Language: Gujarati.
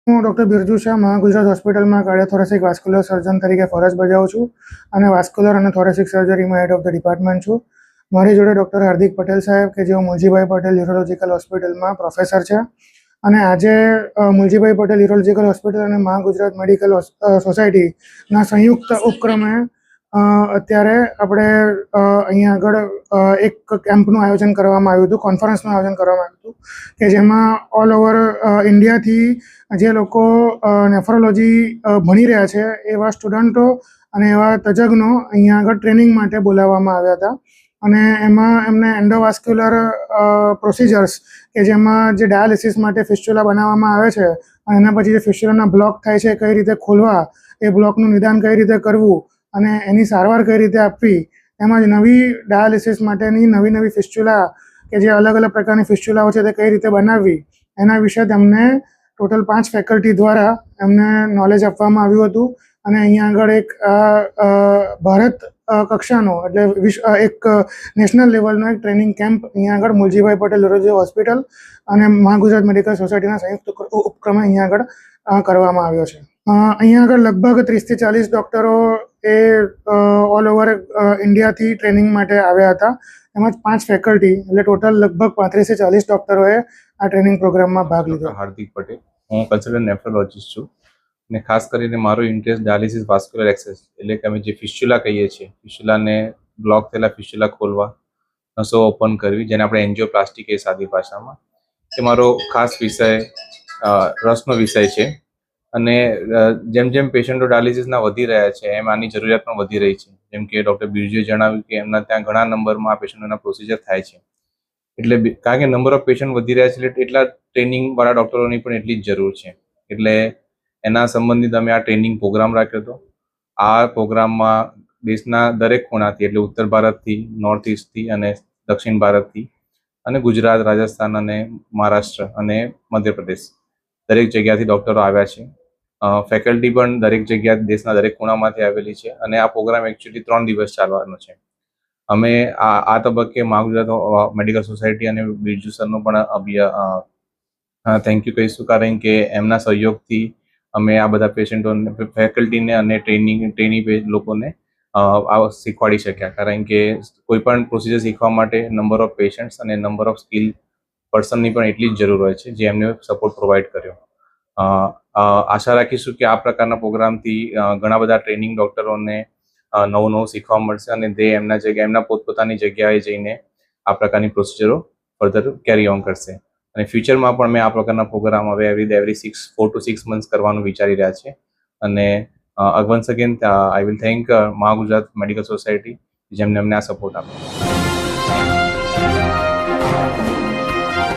હું ડૉક્ટર બિરજુ શાહ મહાગુજરાત હોસ્પિટલમાં કાર્ડિયોથોરેસિક વાસ્ક્યુલર સર્જન તરીકે ફરજ બજાવું છું અને વાસ્ક્યુલર અને થોરેસિક સર્જરીમાં હેડ ઓફ ધ ડિપાર્ટમેન્ટ છું. મારી જોડે ડૉક્ટર હાર્દિક પટેલ સાહેબ કે જેઓ મુલજીભાઈ પટેલ યુરોલોજીકલ હોસ્પિટલમાં પ્રોફેસર છે અને આજે મુલજીભાઈ પટેલ યુરોલોજીકલ હોસ્પિટલ અને મહાગુજરાત મેડિકલ સોસાયટીના સંયુક્ત ઉપક્રમે અત્યારે આપણે અહીંયા આગળ એક કેમ્પનું આયોજન કરવામાં આવ્યું હતું, કોન્ફરન્સનું આયોજન કરવામાં આવ્યું હતું કે જેમાં ઓલ ઓવર ઇન્ડિયાથી જે લોકો નેફ્રોલોજી ભણી રહ્યા છે એવા સ્ટુડન્ટો અને એવા તજજ્ઞો અહીંયા આગળ ટ્રેનિંગ માટે બોલાવવામાં આવ્યા હતા અને એમાં એમને એન્ડોવાસ્ક્યુલર પ્રોસિજર્સ કે જેમાં જે ડાયાલિસિસ માટે ફિસ્ચ્યુલા બનાવવામાં આવે છે અને એના પછી જે ફિસ્ચ્યુલાના બ્લોક થાય છે કઈ રીતે ખોલવા, એ બ્લોકનું નિદાન કઈ રીતે કરવું અને એની સારવાર કઈ રીતે આપવી, તેમજ નવી ડાયાલિસિસ માટેની નવી ફિસ્ચ્યુલા કે જે અલગ અલગ પ્રકારની ફિસ્ચ્યુલાઓ છે તે કઈ રીતે બનાવવી, એના વિશે તેમને ટોટલ 5 ફેકલ્ટી દ્વારા એમને નોલેજ આપવામાં આવ્યું હતું. અને અહીંયા આગળ એક ભારત કક્ષાનો એટલે એક નેશનલ લેવલનો એક ટ્રેનિંગ કેમ્પ અહીંયા આગળ મુલજીભાઈ પટેલ યુરોલોજી હોસ્પિટલ અને મહાગુજરાત મેડિકલ સોસાયટીના સંયુક્ત ઉપક્રમે અહીંયા આગળ કરવામાં આવ્યો છે. અહીંયા આગળ લગભગ 30 થી 40 ડૉક્ટરો એ ઓલ ઓવર ઇન્ડિયાથી ટ્રેનિંગ માટે આવ્યા હતા. તેમજ 5 ફેકલ્ટી એટલે ટોટલ લગભગ 35 થી 40 ડૉક્ટરોએ આ ટ્રેનિંગ પ્રોગ્રામમાં ભાગ લીધો. હાર્દિક પટેલ, હું કન્સલ્ટન્ટ નેફ્રોલોજીસ્ટ છું અને ખાસ કરીને મારો ઇન્ટરેસ્ટ ડાયાલિસિસ વાસ્ક્યુલર એક્સેસ એટલે કે અમે જે ફિસ્ચ્યુલા કહીએ છીએ, ફિસ્ચ્યુલાને બ્લોક થયેલા ફિસ્ચ્યુલા ખોલવા, નસો ઓપન કરવી, જેને આપણે એન્જિયોપ્લાસ્ટી કહીએ સાદી ભાષામાં, એ મારો ખાસ વિષય રસનો વિષય છે. અને જેમ જેમ પેશન્ટો ડાયાલિસિસના વધી રહ્યા છે એમ આની જરૂરિયાત પણ વધી રહી છે. જેમ કે ડૉક્ટર બિરજુએ જણાવ્યું કે એમના ત્યાં ઘણા નંબરમાં આ પેશન્ટોના પ્રોસિજર થાય છે. એટલે કારણ કે નંબર ઓફ પેશન્ટ વધી રહ્યા છે એટલે એટલા ટ્રેનિંગવાળા ડૉક્ટરોની પણ એટલી જ જરૂર છે. એટલે એના સંબંધિત અમે આ ટ્રેનિંગ પ્રોગ્રામ રાખ્યો હતો. આ પ્રોગ્રામમાં દેશના દરેક ખૂણાથી એટલે ઉત્તર ભારતથી, નોર્થ ઇસ્ટથી અને દક્ષિણ ભારતથી અને ગુજરાત, રાજસ્થાન અને મહારાષ્ટ્ર અને મધ્યપ્રદેશ દરેક જગ્યાથી ડૉક્ટરો આવ્યા છે. ફેકલ્ટી પણ દરેક જગ્યા દેશના દરેક ખૂણામાંથી આવેલી છે અને આ પ્રોગ્રામ એકચ્યુઅલી 3 દિવસ ચાલવાનો છે. અમે આ તબક્કે મહાગુજરાત મેડિકલ સોસાયટી અને બિરજુ સરનો પણ થેન્ક યુ કહીશું, કારણ કે એમના સહયોગથી અમે આ બધા પેશન્ટોને, ફેકલ્ટીને અને ટ્રેની લોકોને આ શીખવાડી શક્યા. કારણ કે કોઈ પણ પ્રોસિજર શીખવા માટે નંબર ઓફ પેશન્ટ્સ અને નંબર ઓફ સ્કિલ પર્સનની પણ એટલી જ જરૂર હોય છે, જે એમને સપોર્ટ પ્રોવાઈડ કર્યો. આશા રાખીશું કે આ પ્રકારના પ્રોગ્રામથી ઘણા બધા ટ્રેનિંગ ડૉક્ટરોને નવું શીખવા મળશે અને તે એમના પોતપોતાની જગ્યાએ જઈને આ પ્રકારની પ્રોસિજરો ફર્ધર કેરી ઓન કરશે. અને ફ્યુચરમાં પણ મેં આ પ્રકારના પ્રોગ્રામ હવે એવરી 4 to 6 months કરવાનું વિચારી રહ્યા છે. અને once again I will thank Mahagujarat medical society જેમને અમને આ સપોર્ટ આપ્યો.